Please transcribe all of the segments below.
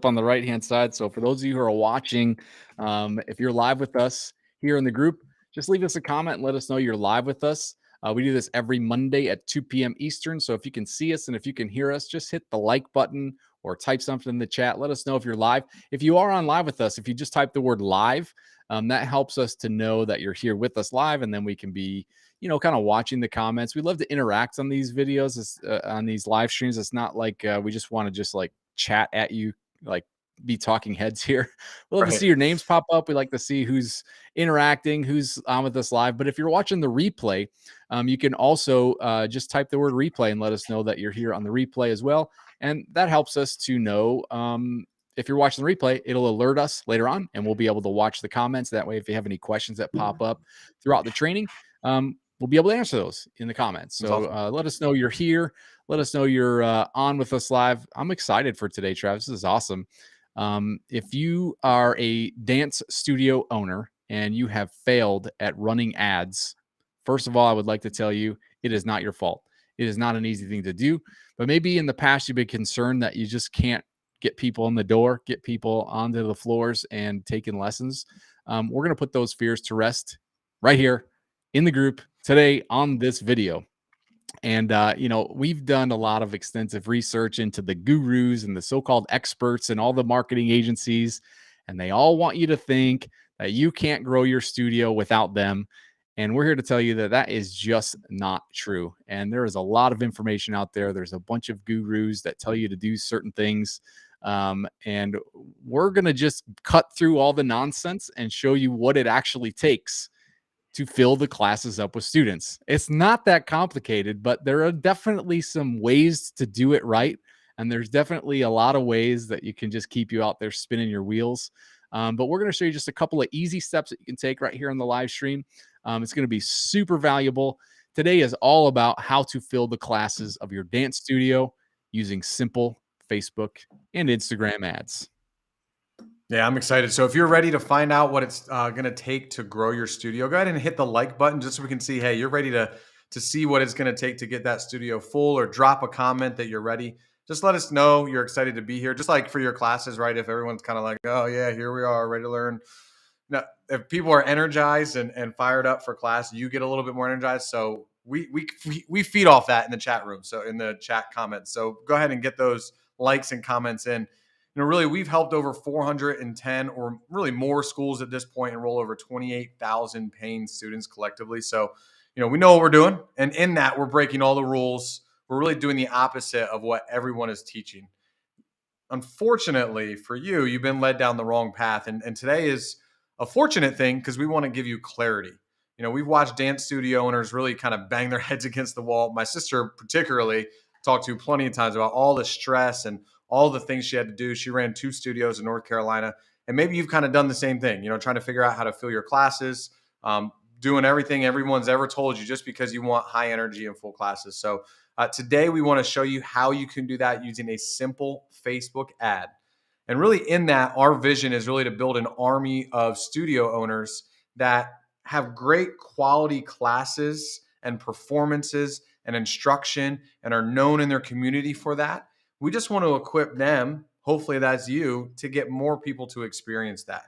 on the right-hand side. So for those of you who are watching, if you're live with us here in the group, just leave us a comment and let us know you're live with us. We do this every Monday at 2 p.m. Eastern. So if you can see us and if you can hear us, just hit the like button or type something in the chat. Let us know if you're live. If you are on live with us, if you just type the word live, that helps us to know that you're here with us live, and then we can be, kind of watching the comments. We love to interact on these videos, on these live streams. It's not like we just want to just like chat at you, like be talking heads here. We love to Right. see your names pop up. We like to see who's interacting, who's on with us live. But if you're watching the replay, you can also just type the word replay and let us know that you're here on the replay as well. And that helps us to know if you're watching the replay, it'll alert us later on and we'll be able to watch the comments. That way, if you have any questions that pop up throughout the training, we'll be able to answer those in the comments. That's So awesome. let us know you're here. Let us know you're on with us live. I'm excited for today, Travis. This is awesome. If you are a dance studio owner and you have failed at running ads, first of all, I would like to tell you it is not your fault. It is not an easy thing to do, but maybe in the past you've been concerned that you just can't get people in the door, get people onto the floors and taking lessons. We're going to put those fears to rest right here in the group today on this video. And, we've done a lot of extensive research into the gurus and the so-called experts and all the marketing agencies, and they all want you to think that you can't grow your studio without them. And we're here to tell you that that is just not true. And there is a lot of information out there. There's a bunch of gurus that tell you to do certain things. And we're going to just cut through all the nonsense and show you what it actually takes to fill the classes up with students. It's not that complicated, but there are definitely some ways to do it right. And there's definitely a lot of ways that you can just keep you out there spinning your wheels. But we're going to show you just a couple of easy steps that you can take right here on the live stream. It's going to be super valuable. Today is all about how to fill the classes of your dance studio using simple Facebook and Instagram ads. Yeah, I'm excited. So if you're ready to find out what it's going to take to grow your studio, go ahead and hit the like button just so we can see, hey, you're ready to see what it's going to take to get that studio full, or drop a comment that you're ready. Just let us know you're excited to be here. Just like for your classes, right? If everyone's kind of like, oh yeah, here we are, ready to learn. Now, if people are energized and fired up for class, you get a little bit more energized. So we feed off that in the chat room. So in the chat comments. So go ahead and get those likes and comments in. Really, we've helped over 410 or really more schools at this point enroll over 28,000 paying students collectively. So, we know what we're doing. And in that, we're breaking all the rules. We're really doing the opposite of what everyone is teaching. Unfortunately for you, you've been led down the wrong path. And today is a fortunate thing because we want to give you clarity. We've watched dance studio owners really kind of bang their heads against the wall. My sister particularly talked to plenty of times about all the stress and all the things she had to do. She ran 2 studios in North Carolina. And maybe you've kind of done the same thing, trying to figure out how to fill your classes, doing everything everyone's ever told you just because you want high energy and full classes. So today we want to show you how you can do that using a simple Facebook ad. And really in that, our vision is really to build an army of studio owners that have great quality classes and performances and instruction and are known in their community for that. We just want to equip them, hopefully that's you, to get more people to experience that.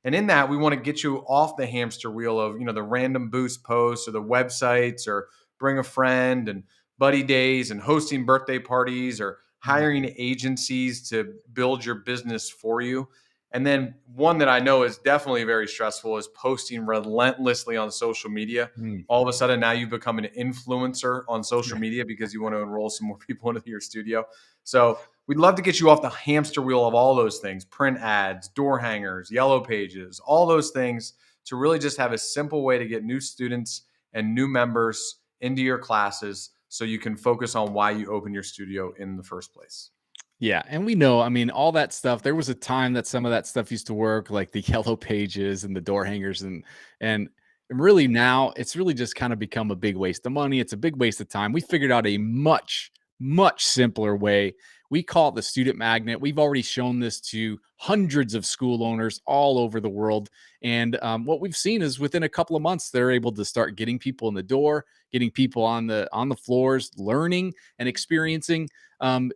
And in that, we want to get you off the hamster wheel of, the random boost posts or the websites or bring a friend and buddy days and hosting birthday parties or hiring agencies to build your business for you. And then one that I know is definitely very stressful is posting relentlessly on social media. All of a sudden now you become an influencer on social media because you want to enroll some more people into your studio. So we'd love to get you off the hamster wheel of all those things: print ads, door hangers, yellow pages, all those things, to really just have a simple way to get new students and new members into your classes so you can focus on why you open your studio in the first place. Yeah. And we know, I mean, all that stuff, there was a time that some of that stuff used to work, like the yellow pages and the door hangers. And really now it's really just kind of become a big waste of money. It's a big waste of time. We figured out a much, much simpler way. We call it the student magnet. We've already shown this to hundreds of school owners all over the world. And what we've seen is within a couple of months, they're able to start getting people in the door, getting people on the floors, learning and experiencing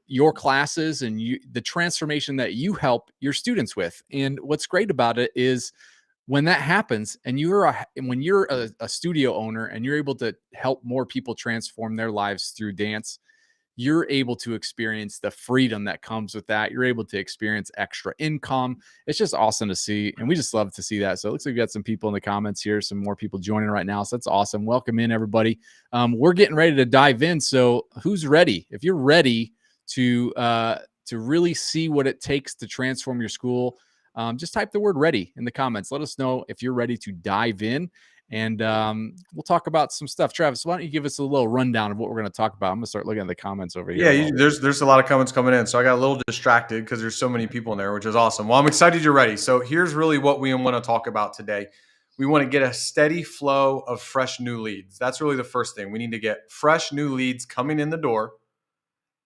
your classes and the transformation that you help your students with. And what's great about it is when that happens and when you're a studio owner and you're able to help more people transform their lives through dance, you're able to experience the freedom that comes with that. You're able to experience extra income. It's just awesome to see. And we just love to see that. So it looks like we got some people in the comments here, some more people joining right now. So that's awesome. Welcome in, everybody. We're getting ready to dive in. So who's ready? If you're ready to really see what it takes to transform your school, just type the word ready in the comments. Let us know if you're ready to dive in. And we'll talk about some stuff. Travis, why don't you give us a little rundown of what we're going to talk about? I'm going to start looking at the comments over here. Yeah, there's a lot of comments coming in, so I got a little distracted because there's so many people in there, which is awesome. Well, I'm excited you're ready. So here's really what we want to talk about today. We want to get a steady flow of fresh new leads. That's really the first thing. We need to get fresh new leads coming in the door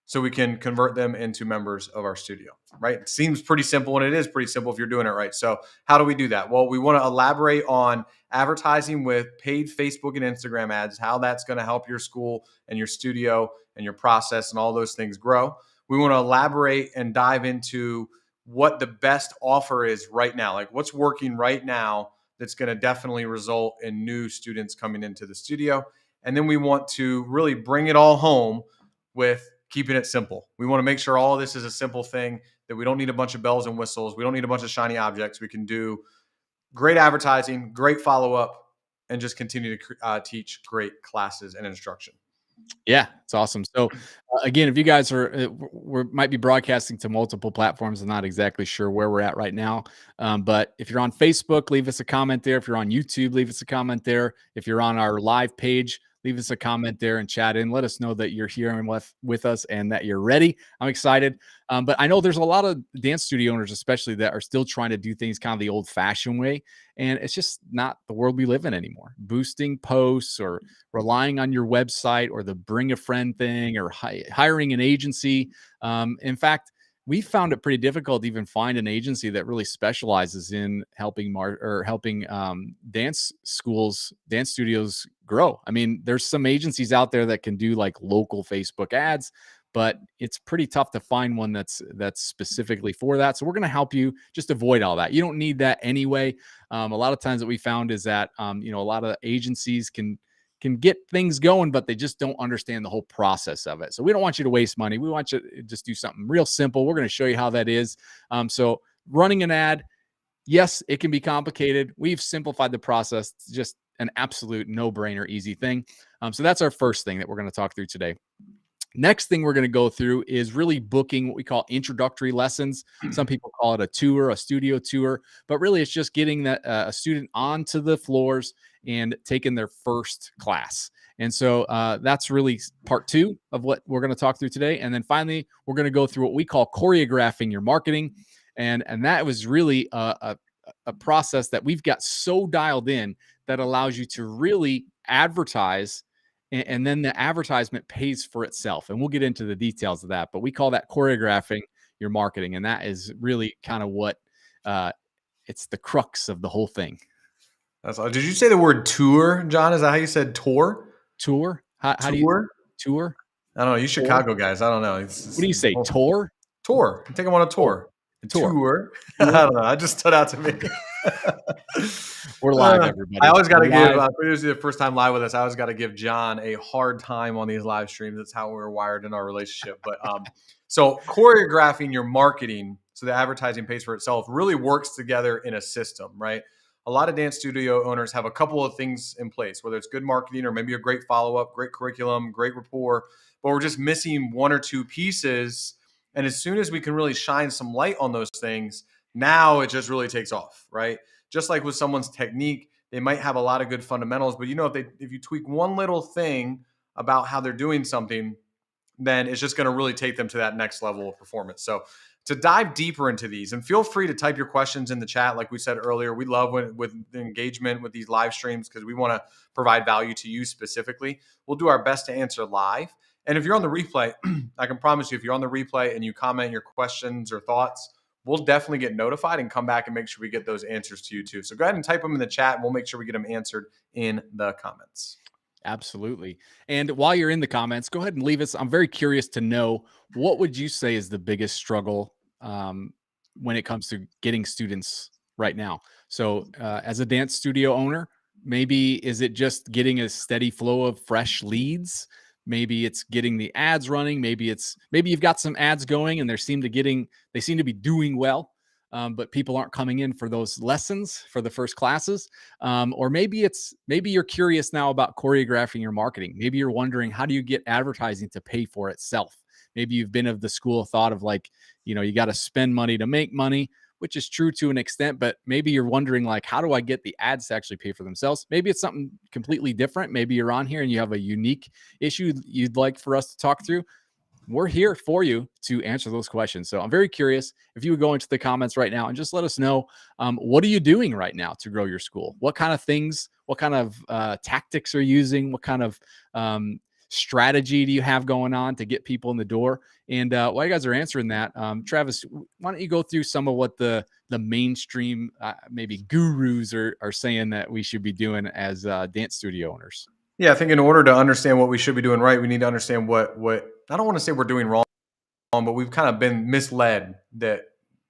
so we can convert them into members of our studio, right? It seems pretty simple, and it is pretty simple if you're doing it right. So how do we do that? Well, we want to elaborate on advertising with paid Facebook and Instagram ads, how that's going to help your school and your studio and your process and all those things grow. We want to elaborate and dive into what the best offer is right now, like what's working right now that's going to definitely result in new students coming into the studio. And then we want to really bring it all home with keeping it simple. We want to make sure all of this is a simple thing, that we don't need a bunch of bells and whistles. We don't need a bunch of shiny objects. We can do great advertising, great follow-up, and just continue to teach great classes and instruction. Yeah, it's awesome. So, again, if you guys we might be broadcasting to multiple platforms. I'm not exactly sure where we're at right now. But if you're on Facebook, leave us a comment there. If you're on YouTube, leave us a comment there. If you're on our live page, leave us a comment there and chat in. Let us know that you're here and with us and that you're ready. I'm excited. But I know there's a lot of dance studio owners, especially, that are still trying to do things kind of the old fashioned way. And it's just not the world we live in anymore. Boosting posts or relying on your website or the bring a friend thing or hiring an agency. In fact, we found it pretty difficult to even find an agency that really specializes in helping dance schools, dance studios grow. I mean, there's some agencies out there that can do like local Facebook ads, but it's pretty tough to find one that's specifically for that. So we're going to help you just avoid all that. You don't need that anyway. A lot of times what we found is that a lot of agencies can get things going, but they just don't understand the whole process of it. So we don't want you to waste money. We want you to just do something real simple. We're going to show you how that is. So running an ad, yes, it can be complicated. We've simplified the process. It's just an absolute no-brainer, easy thing. So that's our first thing that we're going to talk through today. Next thing we're going to go through is really booking what we call introductory lessons. Some people call it a tour, a studio tour, but really it's just getting a student onto the floors and taking their first class. And so that's really part two of what we're going to talk through today. And then finally, we're going to go through what we call choreographing your marketing. And that was really a process that we've got so dialed in that allows you to really advertise, and then the advertisement pays for itself. And we'll get into the details of that, but we call that choreographing your marketing. And that is really kind of what it's the crux of the whole thing. Did you say the word tour, John? Is that how you said tour? Tour? How tour? Do you tour? I don't know. You Chicago guys. I don't know. What do you say? Tour? Tour. Take them on a tour. Tour. I don't know. That just stood out to me. We're live, everybody. I always got to give, if it was the first time live with us, I always got to give John a hard time on these live streams. That's how we're wired in our relationship. But so choreographing your marketing so the advertising pays for itself really works together in a system, right? A lot of dance studio owners have a couple of things in place, whether it's good marketing or maybe a great follow-up, great curriculum, great rapport, but we're just missing one or two pieces. And as soon as we can really shine some light on those things, now it just really takes off, right? Just like with someone's technique, they might have a lot of good fundamentals, but if you tweak one little thing about how they're doing something, then it's just going to really take them to that next level of performance. So to dive deeper into these, and feel free to type your questions in the chat. Like we said earlier, we love with the engagement with these live streams because we want to provide value to you specifically. We'll do our best to answer live. And if you're on the replay, I can promise you, if you're on the replay and you comment your questions or thoughts, we'll definitely get notified and come back and make sure we get those answers to you too. So go ahead and type them in the chat and we'll make sure we get them answered in the comments. Absolutely. And while you're in the comments, go ahead and leave us. I'm very curious to know, what would you say is the biggest struggle when it comes to getting students right now? So, as a dance studio owner, maybe is it just getting a steady flow of fresh leads? Maybe it's getting the ads running. Maybe you've got some ads going and they seem to be doing well, but people aren't coming in for those lessons for the first classes. Or maybe you're curious now about choreographing your marketing. Maybe you're wondering, how do you get advertising to pay for itself? Maybe you've been of the school of thought of like, you got to spend money to make money, which is true to an extent, but maybe you're wondering like, how do I get the ads to actually pay for themselves? Maybe it's something completely different. Maybe you're on here and you have a unique issue you'd like for us to talk through. We're here for you to answer those questions. So I'm very curious if you would go into the comments right now and just let us know, what are you doing right now to grow your school? What kind of things, what kind of tactics are you using? What kind of strategy do you have going on to get people in the door? And while you guys are answering that, Travis, why don't you go through some of what the mainstream maybe gurus are saying that we should be doing as dance studio owners? Yeah, I think in order to understand what we should be doing right, we need to understand what I don't want to say we're doing wrong, but we've kind of been misled that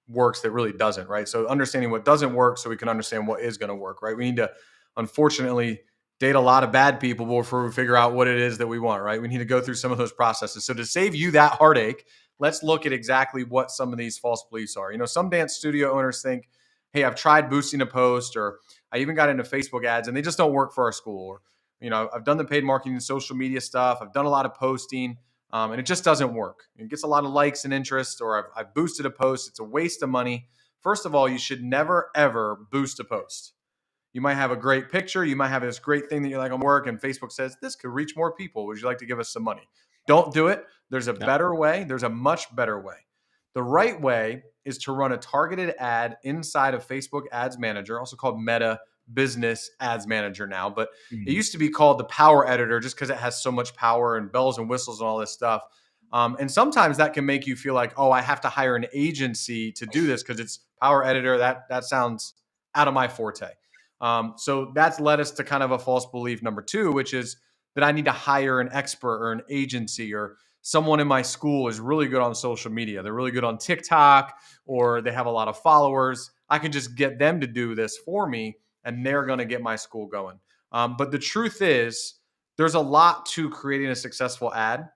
works that really doesn't, right? So understanding what doesn't work so we can understand what is going to work, right? We need to, unfortunately, date a lot of bad people before we figure out what it is that we want, right? We need to go through some of those processes. So to save you that heartache, let's look at exactly what some of these false beliefs are. Some dance studio owners think, hey, I've tried boosting a post, or I even got into Facebook ads and they just don't work for our school. Or, I've done the paid marketing and social media stuff. I've done a lot of posting. And it just doesn't work. It gets a lot of likes and interest, or I've boosted a post. It's a waste of money. First of all, you should never, ever boost a post. You might have a great picture. You might have this great thing that you're like on work, and Facebook says, this could reach more people. Would you like to give us some money? Don't do it. There's a Yep. better way. There's a much better way. The right way is to run a targeted ad inside of Facebook Ads Manager, also called Meta Business Ads Manager now. But it Mhm. used to be called the Power Editor just because it has so much power and bells and whistles and all this stuff. And sometimes that can make you feel like, oh, I have to hire an agency to do this because it's Power Editor. That sounds out of my forte. So that's led us to kind of a false belief number two, which is that I need to hire an expert or an agency, or someone in my school is really good on social media. They're really good on TikTok, or they have a lot of followers. I can just get them to do this for me and they're going to get my school going. But the truth is, there's a lot to creating a successful ad.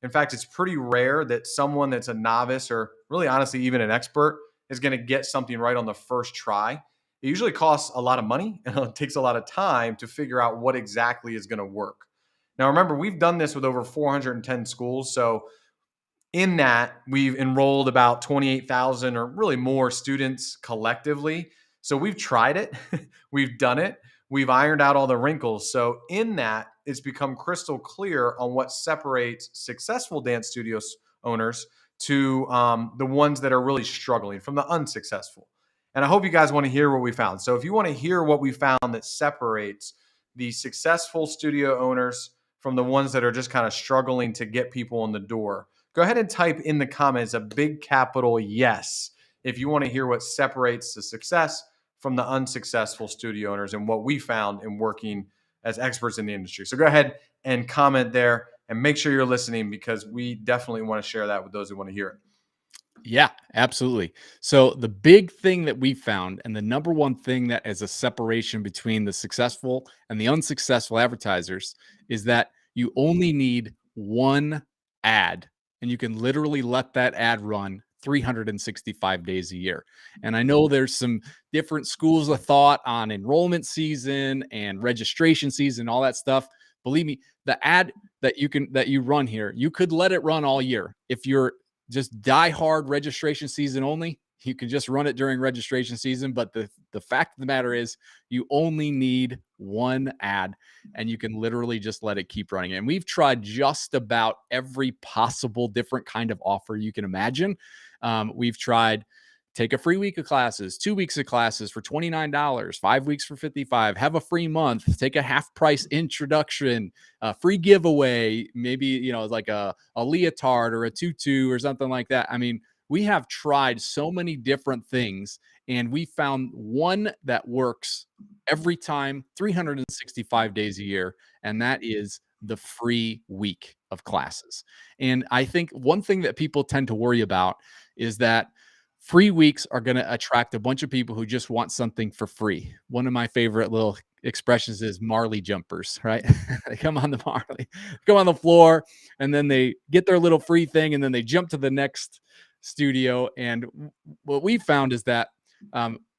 In fact, it's pretty rare that someone that's a novice, or really honestly, even an expert, is going to get something right on the first try. It usually costs a lot of money and it takes a lot of time to figure out what exactly is going to work. Now, remember, we've done this with over 410 schools. So in that, we've enrolled about 28,000 or really more students collectively. So we've tried it, we've done it, we've ironed out all the wrinkles. So in that, it's become crystal clear on what separates successful dance studios owners to the ones that are really struggling from the unsuccessful. And I hope you guys want to hear what we found. So if you want to hear what we found that separates the successful studio owners from the ones that are just kind of struggling to get people in the door, go ahead and type in the comments a big capital yes if you want to hear what separates the success from the unsuccessful studio owners and what we found in working as experts in the industry. So go ahead and comment there and make sure you're listening, because we definitely want to share that with those who want to hear it. Yeah, absolutely. So the big thing that we found, and the number one thing that is a separation between the successful and the unsuccessful advertisers, is that you only need one ad, and you can literally let that ad run 365 days a year. And I know there's some different schools of thought on enrollment season and registration season, all that stuff. Believe me, the ad that you run here, you could let it run all year. If you're just die hard registration season only, you can just run it during registration season. But the fact of the matter is, you only need one ad, and you can literally just let it keep running. And we've tried just about every possible different kind of offer you can imagine. We've tried take a free week of classes, 2 weeks of classes for $29, 5 weeks for 55, have a free month, take a half price introduction, a free giveaway, maybe, like a leotard or a tutu or something like that. I mean, we have tried so many different things and we found one that works every time, 365 days a year. And that is the free week of classes. And I think one thing that people tend to worry about is that free weeks are going to attract a bunch of people who just want something for free. One of my favorite little expressions is Marley jumpers, right? They come on the Marley, go on the floor, and then they get their little free thing, and then they jump to the next studio. And what we found is that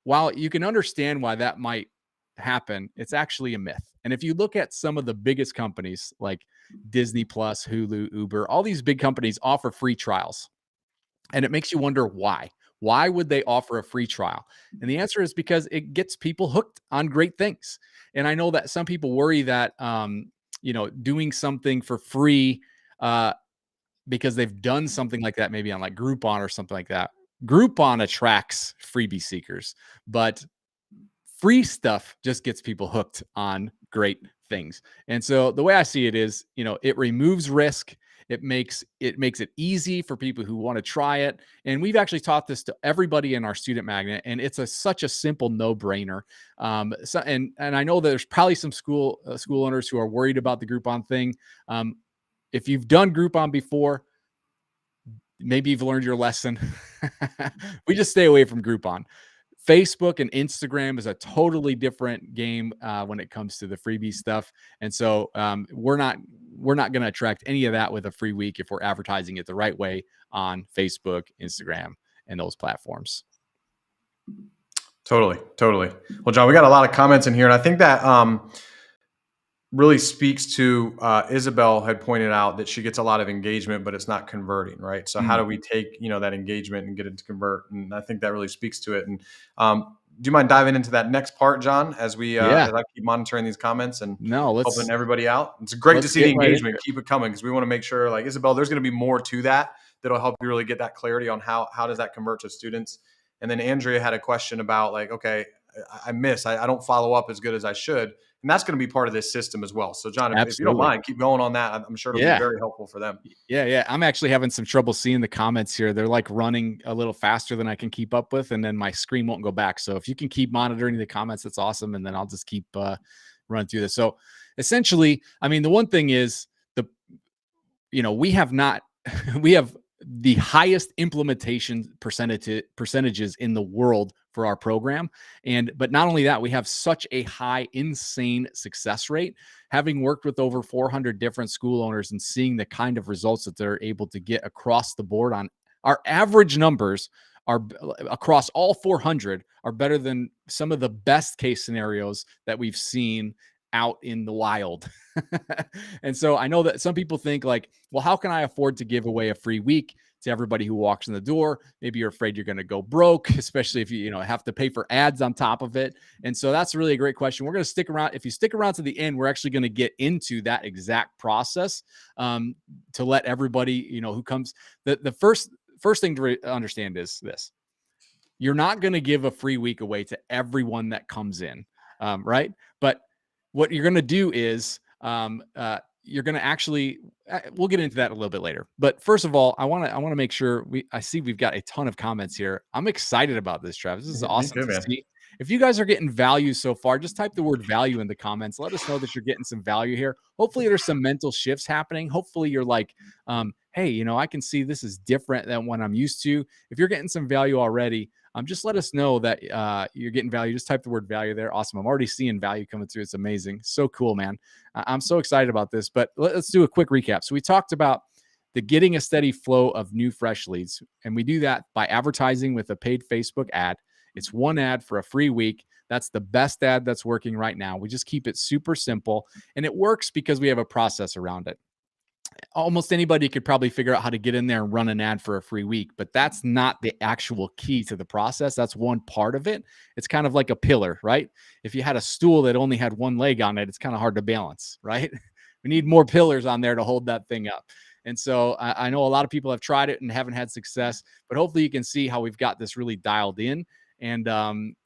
while you can understand why that might happen, it's actually a myth. And if you look at some of the biggest companies like Disney Plus, Hulu, Uber, all these big companies offer free trials. And it makes you wonder why. Why would they offer a free trial? And the answer is because it gets people hooked on great things. And I know that some people worry that doing something for free because they've done something like that, maybe on like Groupon or something like that. Groupon attracts freebie seekers, but free stuff just gets people hooked on great things. And so the way I see it is, it removes risk. It makes it easy for people who want to try it. And we've actually taught this to everybody in our student magnet, and it's such a simple no-brainer. And I know that there's probably some school owners who are worried about the Groupon thing. If you've done Groupon before, maybe you've learned your lesson. We just stay away from Groupon. Facebook and Instagram is a totally different game when it comes to the freebie stuff, and so we're not going to attract any of that with a free week if we're advertising it the right way on Facebook, Instagram, and those platforms. Totally. Well, John, we got a lot of comments in here, and I think that really speaks to Isabel had pointed out that she gets a lot of engagement, but it's not converting, right? So how do we take that engagement and get it to convert? And I think that really speaks to it. And do you mind diving into that next part, John, as I keep monitoring these comments and helping everybody out? It's great to see the engagement. Keep it coming because we want to make sure, like Isabel, there's going to be more to that that'll help you really get that clarity on how does that convert to students. And then Andrea had a question about like, okay, I don't follow up as good as I should. And that's going to be part of this system as well. So John, if you don't mind, keep going on that. I'm sure it'll be very helpful for them. Yeah. I'm actually having some trouble seeing the comments here. They're like running a little faster than I can keep up with. And then my screen won't go back. So if you can keep monitoring the comments, that's awesome. And then I'll just keep running through this. So essentially, I mean, the one thing is we have the highest implementation percentages in the world for our program. But not only that, we have such a high, insane success rate. Having worked with over 400 different school owners and seeing the kind of results that they're able to get across the board on our average numbers are across all 400 are better than some of the best case scenarios that we've seen out in the wild. And so I know that some people think like, well, how can I afford to give away a free week to everybody who walks in the door? Maybe you're afraid you're going to go broke, especially if you have to pay for ads on top of it. And so that's really a great question. We're going to stick around. If you stick around to the end, we're actually going to get into that exact process to let everybody, who comes. The first thing to understand is this: you're not going to give a free week away to everyone that comes in, right? But what you're going to do is you're going to actually, we'll get into that a little bit later. But first of all, I want to make sure I see we've got a ton of comments here. I'm excited about this, Travis. This is awesome to see. If you guys are getting value so far, just type the word value in the comments. Let us know that you're getting some value here. Hopefully there's some mental shifts happening. Hopefully you're like, hey, I can see this is different than what I'm used to. If you're getting some value already, just let us know that you're getting value. Just type the word value there. Awesome. I'm already seeing value coming through. It's amazing. So cool, man. I'm so excited about this. But let's do a quick recap. So we talked about the getting a steady flow of new fresh leads. And we do that by advertising with a paid Facebook ad. It's one ad for a free week. That's the best ad that's working right now. We just keep it super simple. And it works because we have a process around it. Almost anybody could probably figure out how to get in there and run an ad for a free week, but that's not the actual key to the process. That's one part of it. It's kind of like a pillar, right? If you had a stool that only had one leg on it, it's kind of hard to balance, right? We need more pillars on there to hold that thing up. And so I know a lot of people have tried it and haven't had success, but hopefully you can see how we've got this really dialed in. And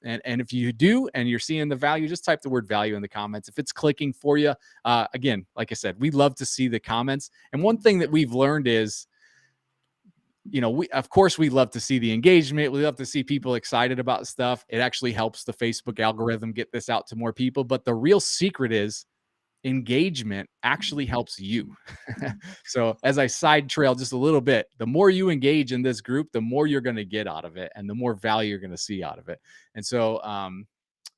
if you do and you're seeing the value, just type the word value in the comments. If it's clicking for you, again, like I said, we love to see the comments. And one thing that we've learned is, we of course we love to see the engagement. We love to see people excited about stuff. It actually helps the Facebook algorithm get this out to more people. But the real secret is engagement actually helps you. So as I side trail just a little bit, the more you engage in this group, the more you're going to get out of it and the more value you're going to see out of it. And so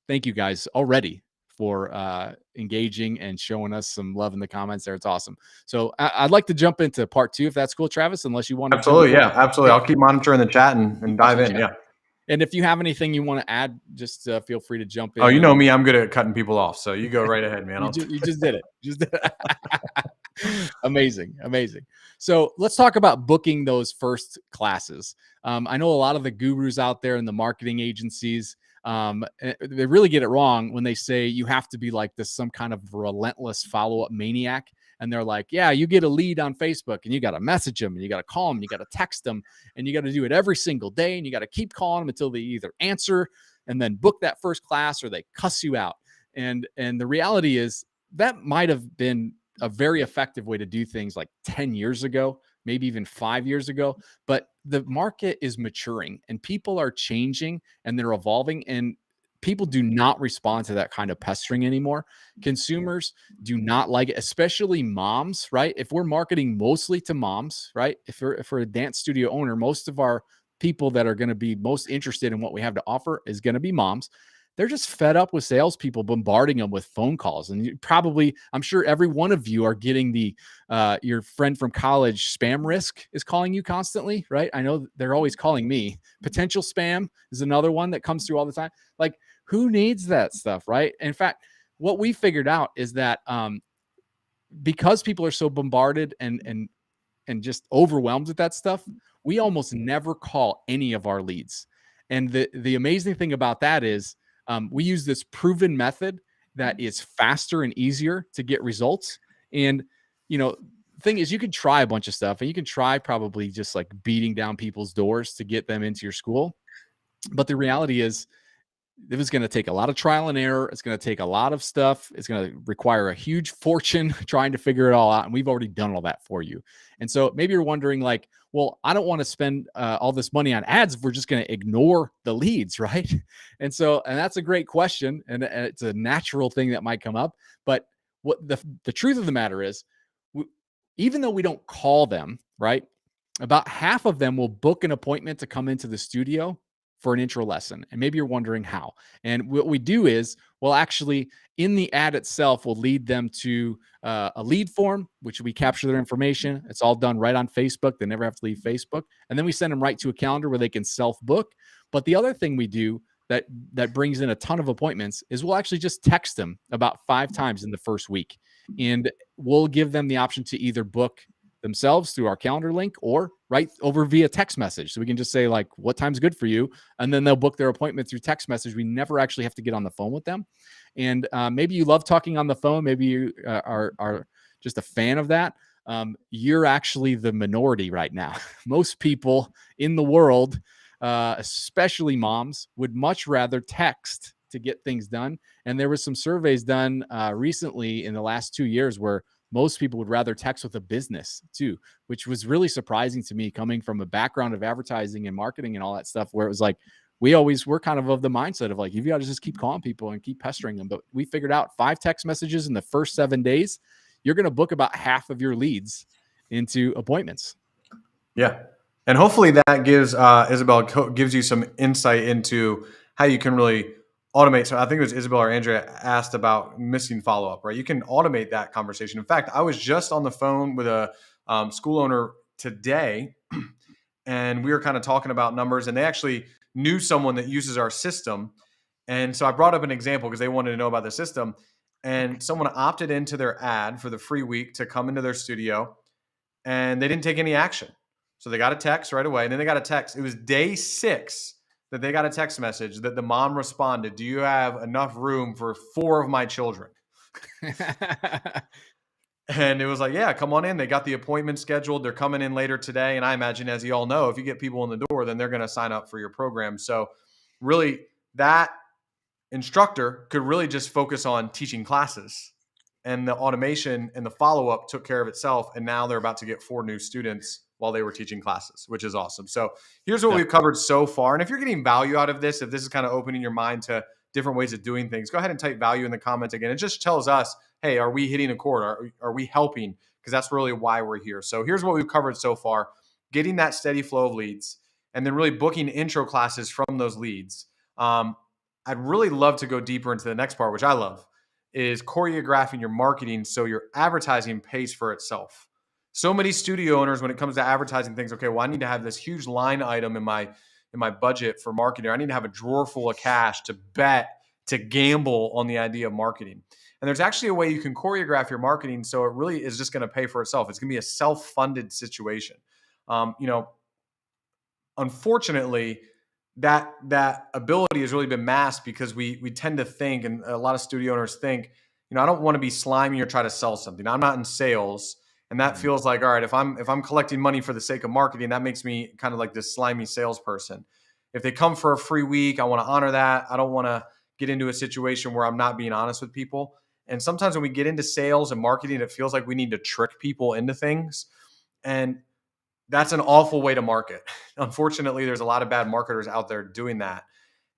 thank you guys already for engaging and showing us some love in the comments there. It's awesome. So I'd like to jump into part 2 if that's cool, Travis, unless you want to jump Absolutely. in. Yeah, absolutely. Yeah, I'll keep monitoring the chat and watch dive the in. chat. Yeah. And if you have anything you want to add, just feel free to jump Oh, in. you know me. I'm good at cutting people off. So you go right ahead, man. You just did it. You just did it. Amazing. So let's talk about booking those first classes. I know a lot of the gurus out there in the marketing agencies, they really get it wrong when they say you have to be like this, some kind of relentless follow-up maniac. And they're like, yeah, you get a lead on Facebook and you got to message them and you got to call them, you got to text them, and you got to do it every single day. And you got to keep calling them until they either answer and then book that first class or they cuss you out. And the reality is that might have been a very effective way to do things like 10 years ago, maybe even 5 years ago. But the market is maturing and people are changing and they're evolving, and people do not respond to that kind of pestering anymore. Consumers do not like it, especially moms, right? If we're marketing mostly to moms, right? If we're a dance studio owner, most of our people that are going to be most interested in what we have to offer is going to be moms. They're just fed up with salespeople bombarding them with phone calls. And I'm sure every one of you are getting your friend from college spam risk is calling you constantly, right? I know they're always calling me. Potential spam is another one that comes through all the time. Like, who needs that stuff, right? In fact, what we figured out is that because people are so bombarded and just overwhelmed with that stuff, we almost never call any of our leads. And the amazing thing about that is we use this proven method that is faster and easier to get results. And, thing is, you can try a bunch of stuff and you can try probably just like beating down people's doors to get them into your school. But the reality is, it was going to take a lot of trial and error. It's going to take a lot of stuff. It's going to require a huge fortune trying to figure it all out. And we've already done all that for you. And so maybe you're wondering like, well, I don't want to spend all this money on ads if we're just going to ignore the leads, right? And that's a great question. And it's a natural thing that might come up. But what the truth of the matter is, even though we don't call them, right? About half of them will book an appointment to come into the studio for an intro lesson. And maybe you're wondering how. And what we do is, well, actually, in the ad itself, we'll lead them to a lead form, which we capture their information. It's all done right on Facebook. They never have to leave Facebook. And then we send them right to a calendar where they can self-book. But the other thing we do that brings in a ton of appointments is we'll actually just text them about 5 times in the first week. And we'll give them the option to either book themselves through our calendar link or right over via text message. So we can just say like, what time's good for you? And then they'll book their appointment through text message. We never actually have to get on the phone with them. And maybe you love talking on the phone. Maybe you are just a fan of that. You're actually the minority right now. Most people in the world, especially moms, would much rather text to get things done. And there was some surveys done recently in the last 2 years where most people would rather text with a business too, which was really surprising to me coming from a background of advertising and marketing and all that stuff, where it was like, we're kind of the mindset of like, you've got to just keep calling people and keep pestering them. But we figured out 5 text messages in the first 7 days, you're going to book about half of your leads into appointments. Yeah. And hopefully that gives Isabel gives you some insight into how you can really automate. So I think it was Isabel or Andrea asked about missing follow-up, right? You can automate that conversation. In fact, I was just on the phone with a school owner today, and we were kind of talking about numbers, and they actually knew someone that uses our system. And so I brought up an example because they wanted to know about the system. And someone opted into their ad for the free week to come into their studio, and they didn't take any action. So they got a text right away, and then they got a text. It was day 6 that they got a text message that the mom responded, "Do you have enough room for 4 of my children?" And it was like, yeah, come on in. They got the appointment scheduled. They're coming in later today. And I imagine, as you all know, if you get people in the door, then they're going to sign up for your program. So, really, that instructor could really just focus on teaching classes, and the automation and the follow-up took care of itself, and now they're about to get 4 new students while they were teaching classes, which is awesome. So here's what Yeah. we've covered so far, and if you're getting value out of this, if this is kind of opening your mind to different ways of doing things, go ahead and type value in the comments. Again, it just tells us, hey, are we hitting a chord? Are we helping? Because that's really why we're here. So here's what we've covered so far: getting that steady flow of leads, and then really booking intro classes from those leads. I'd really love to go deeper into the next part, which I love, is choreographing your marketing so your advertising pays for itself. So many studio owners, when it comes to advertising, things, okay, well, I need to have this huge line item in my budget for marketing. I need to have a drawer full of cash to bet, to gamble on the idea of marketing. And there's actually a way you can choreograph your marketing so it really is just going to pay for itself. It's going to be a self-funded situation. You know, unfortunately, that ability has really been masked because we tend to think, and a lot of studio owners think, I don't want to be slimy or try to sell something. I'm not in sales, and that Mhm. feels like, all right, if I'm collecting money for the sake of marketing, that makes me kind of like this slimy salesperson. If they come for a free week, I want to honor that. I don't want to get into a situation where I'm not being honest with people. And sometimes when we get into sales and marketing, it feels like we need to trick people into things. And that's an awful way to market. Unfortunately, there's a lot of bad marketers out there doing that.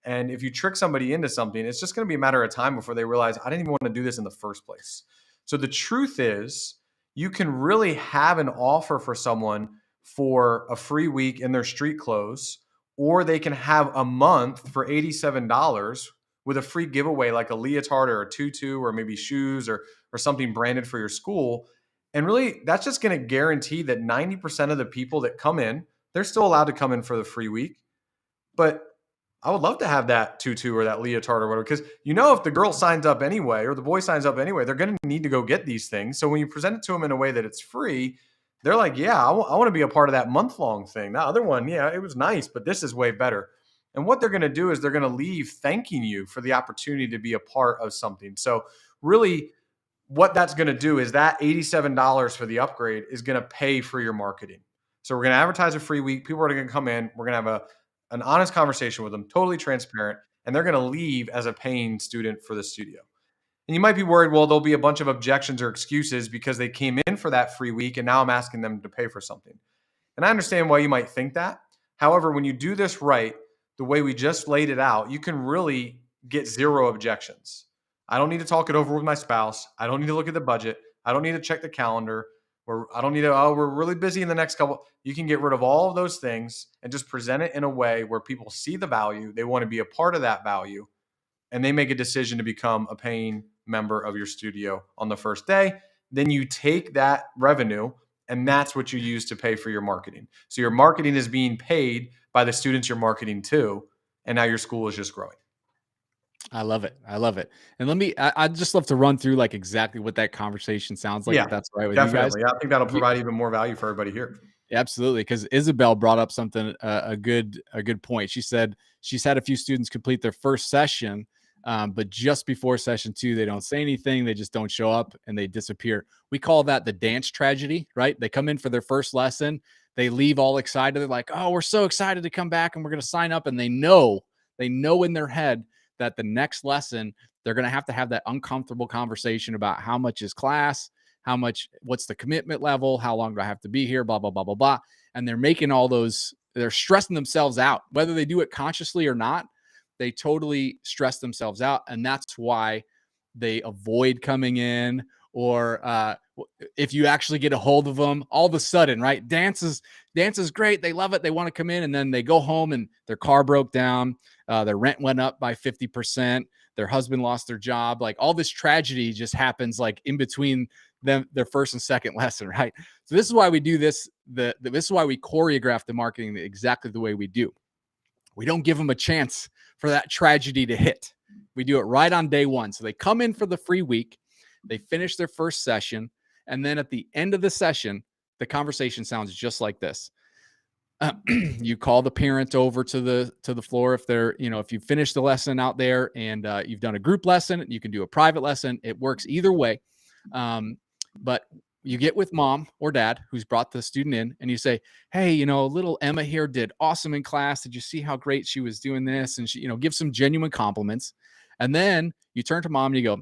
And if you trick somebody into something, it's just going to be a matter of time before they realize, I didn't even want to do this in the first place. So the truth is, you can really have an offer for someone for a free week in their street clothes, or they can have a month for $87 with a free giveaway like a leotard or a tutu or maybe shoes or something branded for your school. And really, that's just going to guarantee that 90% of the people that come in, they're still allowed to come in for the free week. But I would love to have that tutu or that leotard or whatever, because if the girl signs up anyway or the boy signs up anyway, they're going to need to go get these things. So when you present it to them in a way that it's free, they're like, yeah, I want to be a part of that month long thing. That other one, yeah, it was nice, but this is way better. And what they're going to do is they're going to leave thanking you for the opportunity to be a part of something. So really, what that's going to do is that $87 for the upgrade is going to pay for your marketing. So we're going to advertise a free week. People are going to come in. We're going to have an honest conversation with them, totally transparent, and they're going to leave as a paying student for the studio. And you might be worried, well, there'll be a bunch of objections or excuses because they came in for that free week and now I'm asking them to pay for something. And I understand why you might think that. However, when you do this right, the way we just laid it out, you can really get zero objections. I don't need to talk it over with my spouse. I don't need to look at the budget. I don't need to check the calendar. Or I don't need to, oh, we're really busy in the next couple. You can get rid of all of those things and just present it in a way where people see the value. They want to be a part of that value, and they make a decision to become a paying member of your studio on the first day. Then you take that revenue and that's what you use to pay for your marketing. So your marketing is being paid by the students you're marketing to, and now your school is just growing. I love it. I love it. And I'd just love to run through like exactly what that conversation sounds like, if Yeah, that's all right with you guys. definitely. I think that'll Yeah, provide even more value for everybody here. absolutely. Because Isabel brought up something, a good point. She said she's had a few students complete their first session, but just before session two, they don't say anything. They just don't show up and they disappear. We call that the dance tragedy, right? They come in for their first lesson. They leave all excited. They're like, oh, we're so excited to come back and we're going to sign up. And they know in their head that the next lesson, they're going to have that uncomfortable conversation about how much is class, what's the commitment level, how long do I have to be here, blah, blah, blah, blah, blah. And they're making all those, they're stressing themselves out, whether they do it consciously or not. They totally stress themselves out. And that's why they avoid coming in, or if you actually get a hold of them, all of a sudden, right? Dance is great. They love it. They want to come in, and then they go home and their car broke down. Their rent went up by 50%. Their husband lost their job. Like all this tragedy just happens like in between them, their first and second lesson, right? So this is why we do this. This is why we choreograph the marketing exactly the way we do. We don't give them a chance for that tragedy to hit. We do it right on day one. So they come in for the free week, they finish their first session, and then at the end of the session, the conversation sounds just like this. You call the parent over to the floor if they're, if you finish the lesson out there and you've done a group lesson, you can do a private lesson. It works either way. But you get with mom or dad who's brought the student in and you say, hey, little Emma here did awesome in class. Did you see how great she was doing this? And she, give some genuine compliments. And then you turn to mom and you go,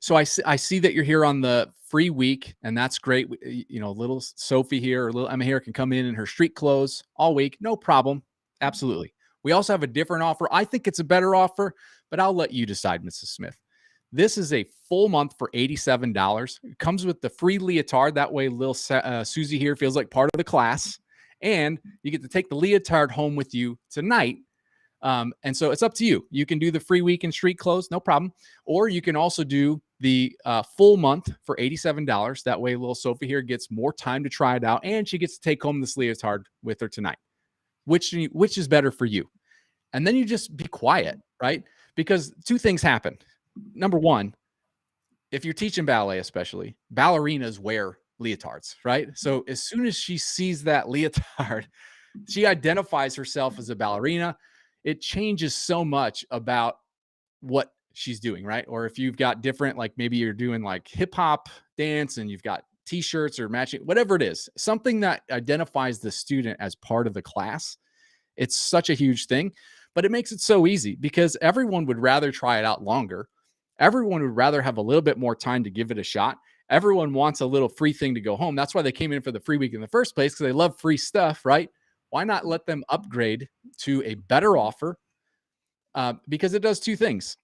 so I see that you're here on the free week, and that's great. Little Sophie here or little Emma here can come in her street clothes all week. No problem. Absolutely. We also have a different offer. I think it's a better offer, but I'll let you decide, Mrs. Smith. This is a full month for $87. It comes with the free leotard. That way, little Susie here feels like part of the class. And you get to take the leotard home with you tonight. And so it's up to you. You can do the free week in street clothes, no problem. Or you can also do the full month for $87. That way, little Sophie here gets more time to try it out, and she gets to take home this leotard with her tonight. Which is better for you? And then you just be quiet, right? Because two things happen. Number one, if you're teaching ballet, especially, ballerinas wear leotards, right? So as soon as she sees that leotard, she identifies herself as a ballerina. It changes so much about what she's doing, right? Or if you've got different, like maybe you're doing like hip hop dance and you've got t-shirts or matching, whatever it is, something that identifies the student as part of the class. It's such a huge thing, but it makes it so easy because everyone would rather try it out longer. Everyone would rather have a little bit more time to give it a shot. Everyone wants a little free thing to go home. That's why they came in for the free week in the first place, because they love free stuff, right? Why not let them upgrade to a better offer? Because it does two things.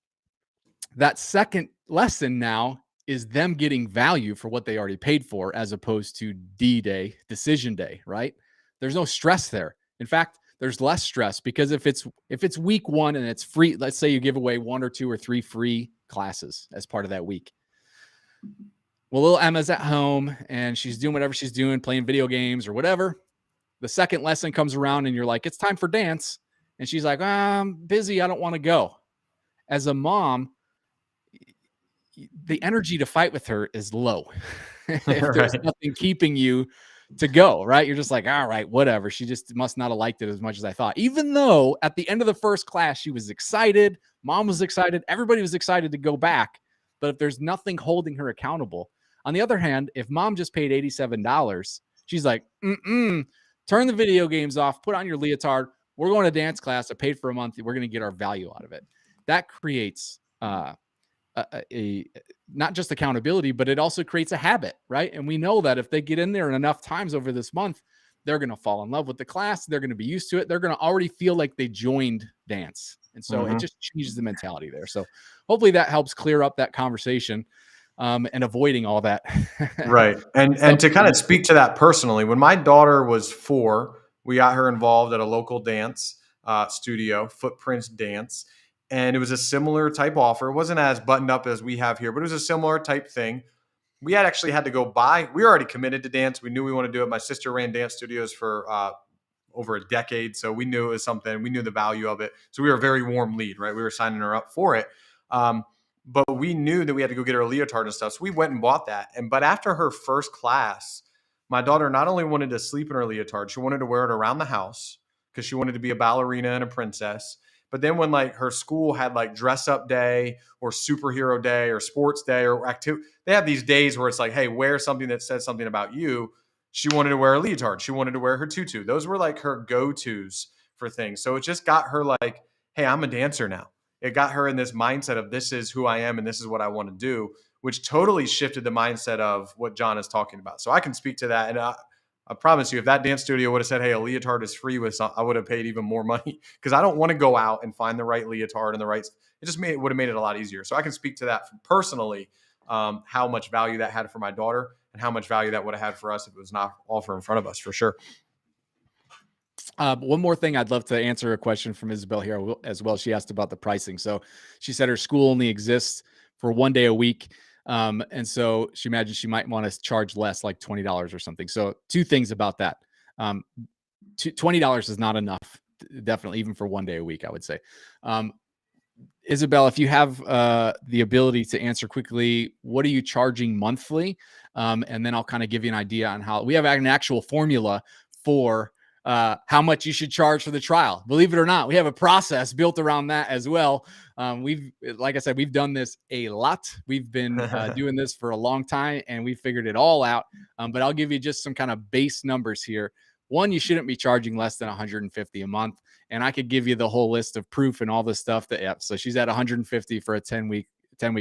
That second lesson now is them getting value for what they already paid for, as opposed to D-Day, decision day, right? There's no stress there. In fact, there's less stress because if it's week one and it's free, let's say you give away 1 or 2 or 3 free classes as part of that week. Well, little Emma's at home and she's doing whatever she's doing, playing video games or whatever. The second lesson comes around and you're like, it's time for dance. And she's like, I'm busy. I don't want to go. As a mom, the energy to fight with her is low. If there's nothing keeping you to go, right? You're just like, all right, whatever. She just must not have liked it as much as I thought. Even though at the end of the first class, she was excited. Mom was excited. Everybody was excited to go back. But if there's nothing holding her accountable. On the other hand, if mom just paid $87, she's like, turn the video games off, put on your leotard. We're going to dance class. I paid for a month. We're going to get our value out of it. That creates not just accountability, but it also creates a habit, right? And we know that if they get in there enough times over this month, they're going to fall in love with the class. They're going to be used to it. They're going to already feel like they joined dance. And so it just changes the mentality there. So hopefully that helps clear up that conversation and avoiding all that. Right. And to kind of speak to that personally, when my daughter was 4, we got her involved at a local dance studio, Footprints Dance. And it was a similar type offer. It wasn't as buttoned up as we have here, but it was a similar type thing. We had actually had to go buy. We were already committed to dance. We knew we wanted to do it. My sister ran dance studios for over a decade. So we knew it was something. We knew the value of it. So we were a very warm lead, right? We were signing her up for it. But we knew that we had to go get her a leotard and stuff. So we went and bought that. But after her first class, my daughter not only wanted to sleep in her leotard, she wanted to wear it around the house because she wanted to be a ballerina and a princess. But then when like her school had like dress up day or superhero day or sports day or activity, they have these days where it's like, hey, wear something that says something about you. She wanted to wear a leotard. She wanted to wear her tutu. Those were like her go-tos for things. So it just got her like, hey, I'm a dancer now. It got her in this mindset of this is who I am and this is what I want to do, which totally shifted the mindset of what John is talking about. So I can speak to that. And I promise you, if that dance studio would have said, hey, a leotard is free with some, I would have paid even more money because I don't want to go out and find the right leotard and the right, it just would have made it a lot easier. So I can speak to that personally, how much value that had for my daughter and how much value that would have had for us if it was not offer in front of us, for sure. One more thing, I'd love to answer a question from Isabel here as well. She asked about the pricing. So she said her school only exists for 1 day a week. And so she imagines she might want to charge less, like $20 or something. So 2 things about that. $20 is not enough, definitely, even for 1 day a week, I would say. Isabel, if you have the ability to answer quickly, what are you charging monthly? And then I'll kind of give you an idea on how we have an actual formula for how much you should charge for the trial. Believe it or not, we have a process built around that as well. Like I said, we've done this a lot. We've been doing this for a long time, and we figured it all out. But I'll give you just some kind of base numbers here. One, you shouldn't be charging less than 150 a month, and I could give you the whole list of proof and all this stuff. So she's at 150 for a 10-week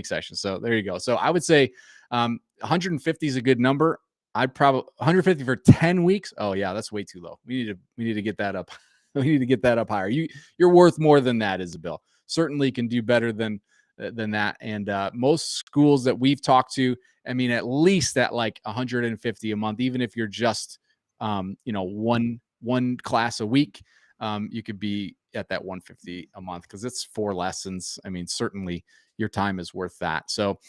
session. So there you go. So I would say 150 is a good number. I'd probably 150 for 10 weeks. Oh yeah, that's way too low. We need to get that up. We need to get that up higher. You're worth more than that, Isabel. Certainly can do better than that. And most schools that we've talked to, I mean, at least at like 150 a month, even if you're just one class a week, you could be at that 150 a month because it's 4 lessons. I mean, certainly your time is worth that. So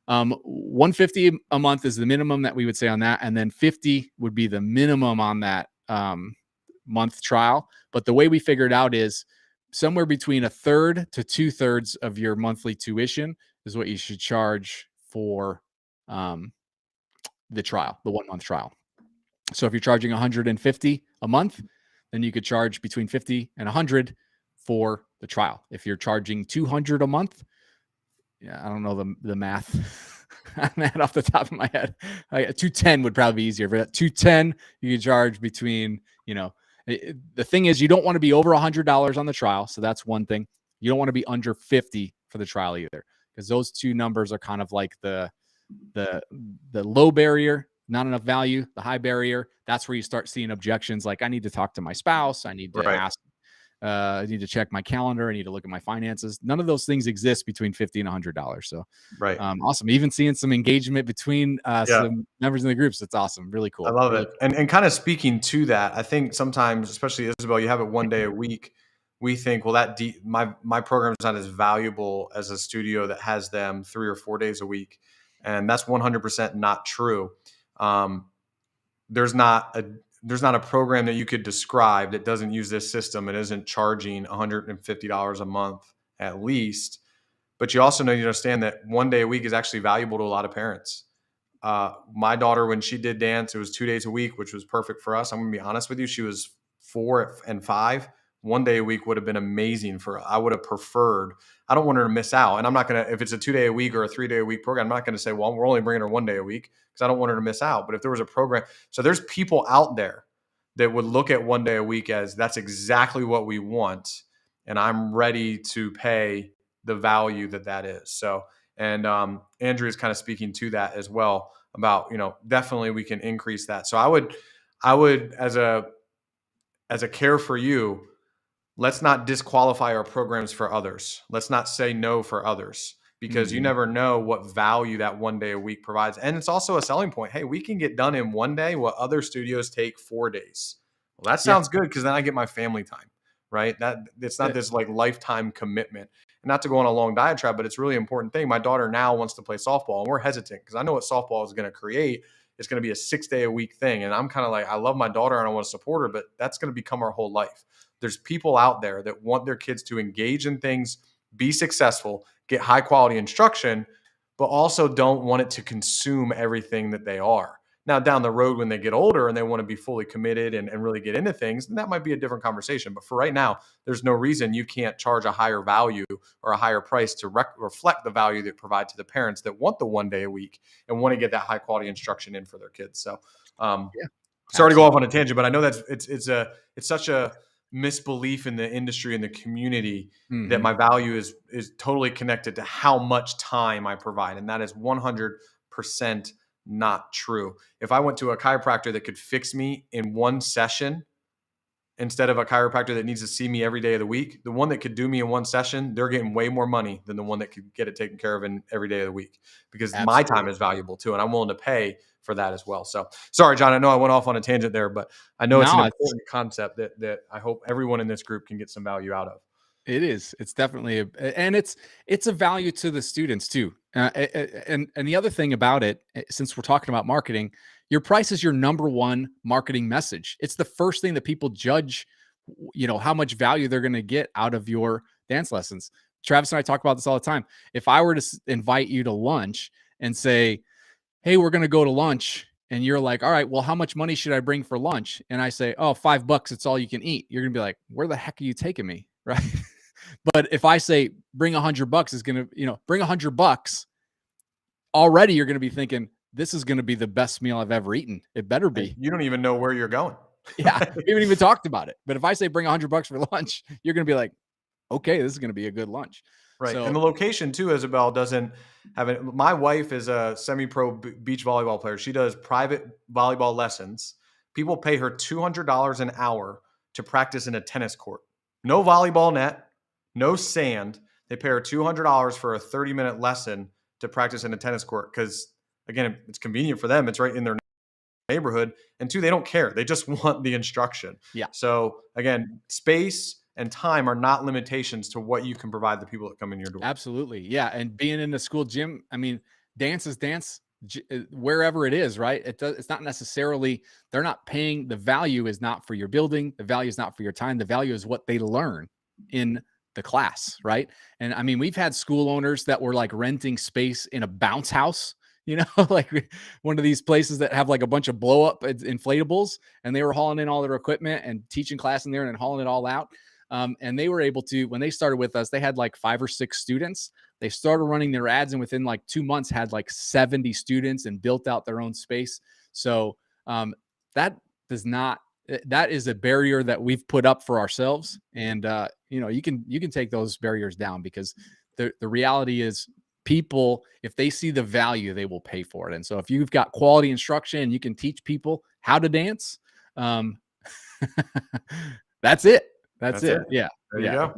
150 a month is the minimum that we would say on that. And then 50 would be the minimum on that month trial. But the way we figure it out is somewhere between 1/3 to 2/3 of your monthly tuition is what you should charge for the trial, the 1-month trial. So if you're charging 150 a month, then you could charge between 50 and 100 for the trial. If you're charging 200 a month, yeah, I don't know the math off the top of my head. 210 would probably be easier. For that 210, you can charge between, the thing is you don't want to be over $100 on the trial. So that's one thing. You don't want to be under 50 for the trial either, because those two numbers are kind of like the low barrier, not enough value, the high barrier. That's where you start seeing objections like, I need to talk to my spouse. I need to Right. ask. I need to check my calendar. I need to look at my finances. None of those things exist between $50 and $100. So, Right. awesome. Even seeing some engagement between Yeah. some members in the groups. That's awesome. Really I cool. love Really it. And kind of speaking to that, I think sometimes, especially Isabel, you have it one day a week. We think, well, my program is not as valuable as a studio that has them 3 or 4 days a week, and that's 100% not true. Um, there's not a program that you could describe that doesn't use this system and isn't charging $150 a month at least. But you also know, you understand that one day a week is actually valuable to a lot of parents. My daughter, when she did dance, it was 2 days a week, which was perfect for us. I'm going to be honest with you. She was 4 and 5. One day a week would have been amazing for her. I would have preferred. I don't want her to miss out. And I'm not going to, if it's a 2-day a week or a 3-day a week program, I'm not going to say, well, we're only bringing her one day a week because I don't want her to miss out. But if there was a program, so there's people out there that would look at one day a week as that's exactly what we want. And I'm ready to pay the value that is. So, and Andrew is kind of speaking to that as well about, definitely we can increase that. So I would as a care for you, let's not disqualify our programs for others. Let's not say no for others, because you never know what value that one day a week provides. And it's also a selling point. Hey, we can get done in one day what other studios take 4 days. Well, that Yeah. sounds good, because then I get my family time, right? That it's not this like lifetime commitment. And not to go on a long diatribe, but it's a really important thing. My daughter now wants to play softball, and we're hesitant because I know what softball is going to create. It's going to be a 6-day a week thing. And I'm kind of like, I love my daughter and I want to support her, but that's going to become our whole life. There's people out there that want their kids to engage in things, be successful, get high quality instruction, but also don't want it to consume everything that they are. Now, down the road, when they get older and they want to be fully committed and really get into things, then that might be a different conversation. But for right now, there's no reason you can't charge a higher value or a higher price to reflect the value that provide to the parents that want the one day a week and want to get that high quality instruction in for their kids. So, Yeah. sorry to go off on Absolutely. a tangent, but I know that's it's such a misbelief in the industry and the community that my value is totally connected to how much time I provide, and that is 100% not true. If I went to a chiropractor that could fix me in one session instead of a chiropractor that needs to see me every day of the week, the one that could do me in one session, they're getting way more money than the one that could get it taken care of in every day of the week, because my time Absolutely. is valuable too, and I'm willing to pay for that as well. So sorry, John, I know I went off on a tangent there, but I know it's an No, it's important concept that I hope everyone in this group can get some value out of. It is. It's definitely and it's a value to the students too. And the other thing about it, since we're talking about marketing, your price is your number one marketing message. It's the first thing that people judge, how much value they're going to get out of your dance lessons. Travis and I talk about this all the time. If I were to invite you to lunch and say, "Hey, we're going to go to lunch and you're like, all right, well, how much money should I bring for lunch? And I say, oh, $5, it's all you can eat. You're gonna be like, where the heck are you taking me? Right. But if I say bring $100 is gonna, bring $100, already you're gonna be thinking, this is gonna be the best meal I've ever eaten. It better And be. you don't even know where you're going. Yeah. We haven't even talked about it. But if I say bring $100 for lunch, you're gonna be like, okay, this is gonna be a good lunch. Right, and So the location too, Isabel, doesn't have it. My wife is a semi-pro beach volleyball player. She does private volleyball lessons. People pay her $200 an hour to practice in a tennis court. No volleyball net, no sand. They pay her $200 for a 30-minute lesson to practice in a tennis court because, again, it's convenient for them. It's right in their neighborhood. And two, they don't care. They just want the instruction. yeah. So again, space and time are not limitations to what you can provide the people that come in your door. Absolutely. Yeah. And being in the school gym, I mean, dance is dance wherever it is, right? It's not necessarily, they're not paying. The value is not for your building. The value is not for your time. The value is what they learn in the class, right? And I mean, we've had school owners that were like renting space in a bounce house, like one of these places that have like a bunch of blow up inflatables, and they were hauling in all their equipment and teaching class in there and then hauling it all out. And they were able to, when they started with us, they had like 5 or 6 students. They started running their ads, and within like 2 months had like 70 students and built out their own space. So that does not, that is a barrier that we've put up for ourselves. And you can take those barriers down, because the reality is, people, if they see the value, they will pay for it. And so if you've got quality instruction and you can teach people how to dance, that's it. That's it. Yeah. There you Yeah, go.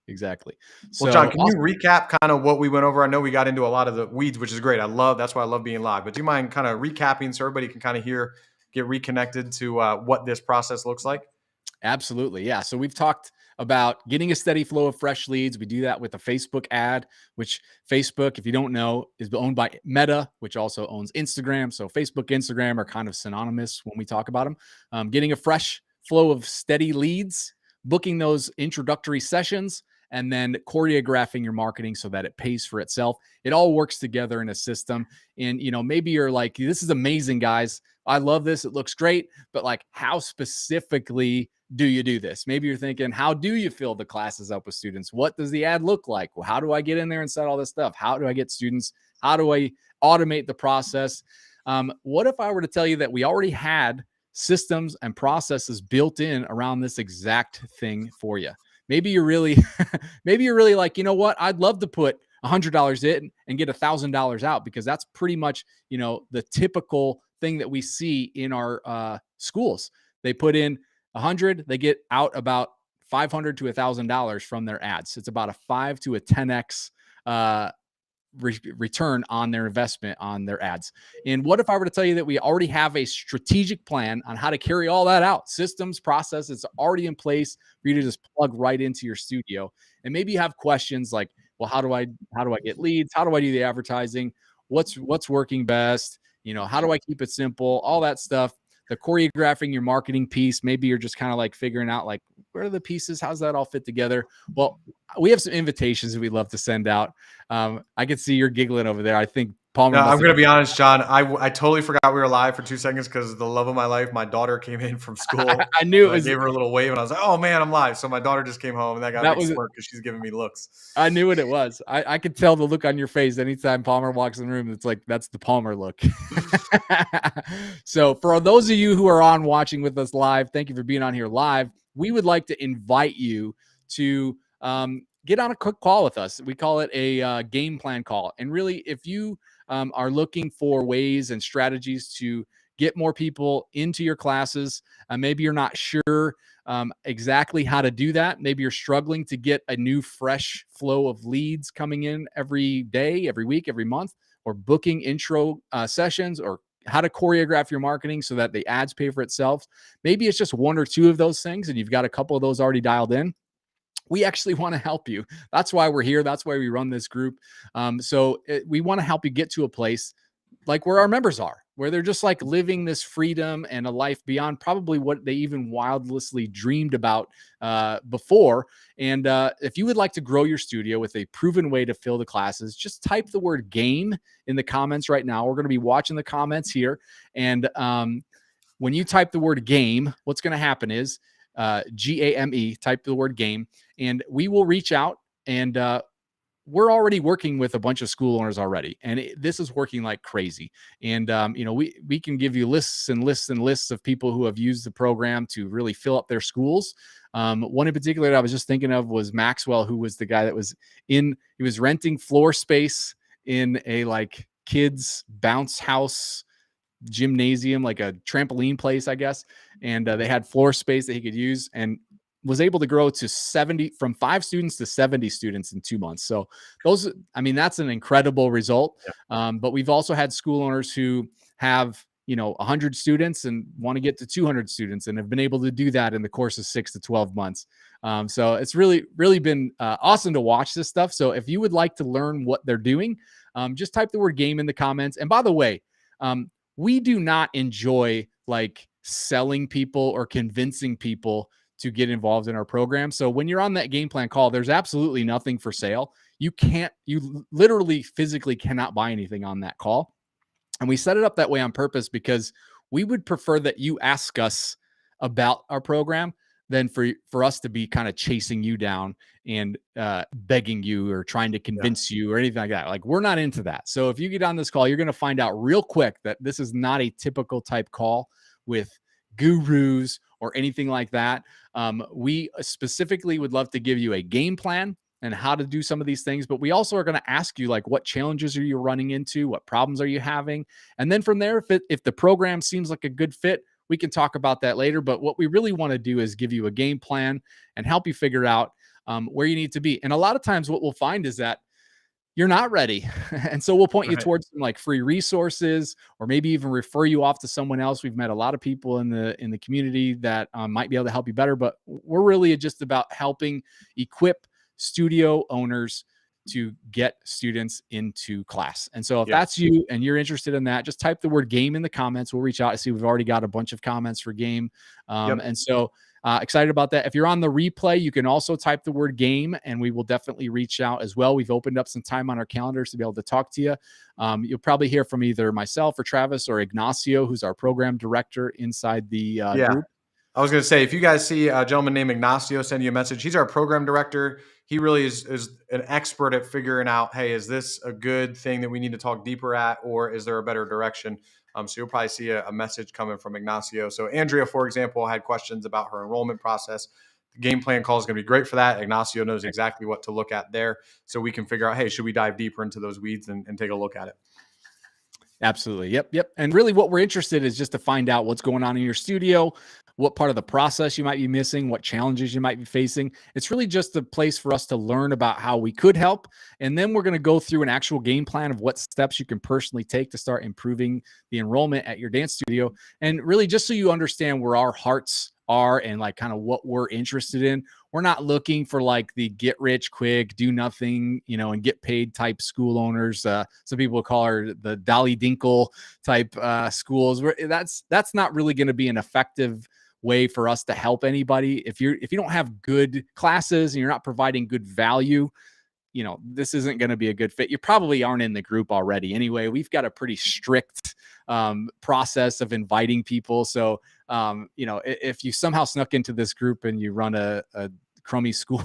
exactly. Well, So John, can you awesome. recap kind of what we went over? I know we got into a lot of the weeds, which is great. That's why I love being live. But do you mind kind of recapping so everybody can kind of get reconnected to what this process looks like? Absolutely. Yeah. So we've talked about getting a steady flow of fresh leads. We do that with a Facebook ad, which Facebook, if you don't know, is owned by Meta, which also owns Instagram. So Facebook, Instagram are kind of synonymous when we talk about them. Getting a fresh flow of steady leads, booking those introductory sessions, and then choreographing your marketing so that it pays for itself. It all works together in a system. And, maybe you're like, this is amazing, guys. I love this. It looks great. But like, how specifically do you do this? Maybe you're thinking, how do you fill the classes up with students? What does the ad look like? Well, how do I get in there and set all this stuff? How do I get students? How do I automate the process? What if I were to tell you that we already had systems and processes built in around this exact thing for you? Maybe you're really, maybe you're really like, you know what? I'd love to put $100 in and get $1,000 out, because that's pretty much, the typical thing that we see in our schools. They put in 100, they get out about $500 to $1,000 from their ads. It's about a 5 to a 10x return on their investment on their ads. And what if I were to tell you that we already have a strategic plan on how to carry all that out? Systems, processes already in place for you to just plug right into your studio. And maybe you have questions like, well, how do I get leads? How do I do the advertising? What's working best? How do I keep it simple? All that stuff. The choreographing your marketing piece. Maybe you're just kind of like figuring out like, where are the pieces? How's that all fit together? Well, we have some invitations that we'd love to send out. I can see you're giggling over there. I think Palmer. No, I'm going to be honest, John. I totally forgot we were live for 2 seconds because the love of my life, my daughter came in from school. I knew it I was. gave her a little wave, and I was like, "Oh man, I'm live." So my daughter just came home, and that got a big smirk because she's giving me looks. I knew what it was. I could tell the look on your face anytime Palmer walks in the room. It's like, that's the Palmer look. So for those of you who are on watching with us live, thank you for being on here live. We would like to invite you to get on a quick call with us. We call it a game plan call. And really, if you are looking for ways and strategies to get more people into your classes, maybe you're not sure exactly how to do that. Maybe you're struggling to get a new fresh flow of leads coming in every day, every week, every month, or booking intro sessions, or how to choreograph your marketing so that the ads pay for itself. Maybe it's just 1 or 2 of those things and you've got a couple of those already dialed in. We actually want to help you. That's why we're here. That's why we run this group. We want to help you get to a place like where our members are, where they're just like living this freedom and a life beyond probably what they even wildly dreamed about before. And if you would like to grow your studio with a proven way to fill the classes, just type the word game in the comments right now. We're going to be watching the comments here. And when you type the word game, what's going to happen is GAME, type the word game, and we will reach out and we're already working with a bunch of school owners already, and this is working like crazy. And we can give you lists and lists and lists of people who have used the program to really fill up their schools. One in particular that I was just thinking of was Maxwell, who was the guy that was he was renting floor space in a like kids bounce house gymnasium, like a trampoline place, I guess. And they had floor space that he could use, and was able to grow to 70 from 5 students to 70 students in 2 months. So those, I mean, that's an incredible result. But we've also had school owners who have, 100 students and want to get to 200 students and have been able to do that in the course of 6 to 12 months. So it's really, really been awesome to watch this stuff. So if you would like to learn what they're doing, just type the word game in the comments. And by the way, we do not enjoy like selling people or convincing people to get involved in our program. So when you're on that game plan call, there's absolutely nothing for sale. You literally physically cannot buy anything on that call. And we set it up that way on purpose because we would prefer that you ask us about our program than for us to be kind of chasing you down and begging you or trying to Yeah. convince you or anything like that. Like, we're not into that. So if you get on this call, you're going to find out real quick that this is not a typical type call with gurus or anything like that. We specifically would love to give you a game plan and how to do some of these things, but we also are going to ask you, like, what challenges are you running into? What problems are you having? And then from there, if the program seems like a good fit, we can talk about that later. But what we really want to do is give you a game plan and help you figure out where you need to be. And a lot of times what we'll find is that you're not ready. And so we'll point you Right. towards some like free resources, or maybe even refer you off to someone else. We've met a lot of people in the community that might be able to help you better, but we're really just about helping equip studio owners to get students into class. And so if Yeah. that's you and you're interested in that, just type the word game in the comments. We'll reach out. I see we've already got a bunch of comments for game. Yep. And so excited about that. If you're on the replay, you can also type the word game and we will definitely reach out as well. We've opened up some time on our calendars to be able to talk to you. You'll probably hear from either myself or Travis or Ignacio, who's our program director inside the Yeah. group. I was going to say, if you guys see a gentleman named Ignacio send you a message, he's our program director. He really is an expert at figuring out, hey, is this a good thing that we need to talk deeper at, or is there a better direction? So you'll probably see a message coming from Ignacio. So Andrea, for example, had questions about her enrollment process. The game plan call is going to be great for that. Ignacio knows exactly what to look at there. So we can figure out, hey, should we dive deeper into those weeds and take a look at it? Absolutely. Yep. And really what we're interested in is just to find out what's going on in your studio, what part of the process you might be missing, what challenges you might be facing. It's really just a place for us to learn about how we could help. And then we're going to go through an actual game plan of what steps you can personally take to start improving the enrollment at your dance studio. And really just so you understand where our hearts are and like kind of what we're interested in. We're not looking for like the get rich quick, do nothing, and get paid type school owners. Some people call her the Dolly Dinkle type schools. That's not really going to be an effective way for us to help anybody. If you don't have good classes and you're not providing good value, this isn't going to be a good fit. You probably aren't in the group already. Anyway, we've got a pretty strict process of inviting people. So, if you somehow snuck into this group and you run a crummy school,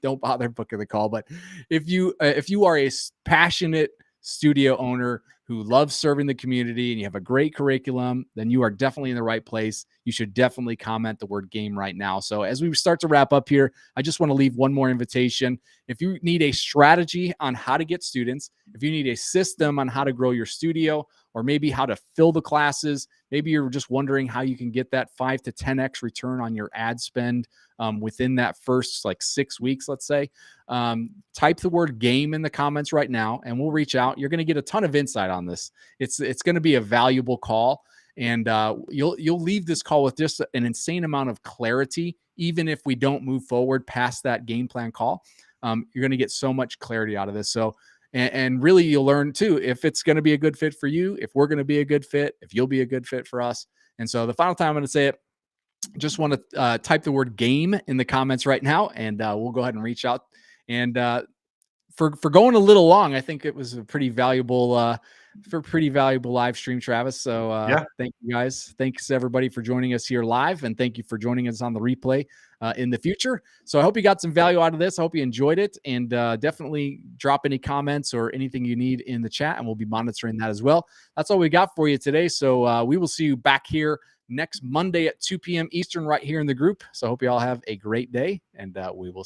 don't bother booking the call. But if you are a passionate studio owner who loves serving the community and you have a great curriculum, then you are definitely in the right place. You should definitely comment the word game right now. So as we start to wrap up here, I just want to leave one more invitation. If you need a strategy on how to get students, if you need a system on how to grow your studio, or maybe how to fill the classes, maybe you're just wondering how you can get that 5 to 10x return on your ad spend within that first like 6 weeks, let's say, type the word game in the comments right now and we'll reach out. You're going to get a ton of insight on this. It's going to be a valuable call, and you'll leave this call with just an insane amount of clarity. Even if we don't move forward past that game plan call, you're going to get so much clarity out of this. So And really you'll learn too if it's going to be a good fit for you, if we're going to be a good fit, if you'll be a good fit for us. And so the final time I'm going to say it, just want to type the word game in the comments right now, and we'll go ahead and reach out. And for going a little long, I think it was a pretty valuable live stream, Travis. So Yeah. thank you guys. Thanks everybody for joining us here live, and thank you for joining us on the replay in the future. So I hope you got some value out of this. I hope you enjoyed it, and definitely drop any comments or anything you need in the chat, and we'll be monitoring that as well. That's all we got for you today. So we will see you back here next Monday at 2 p.m. Eastern right here in the group. So I hope you all have a great day, and we will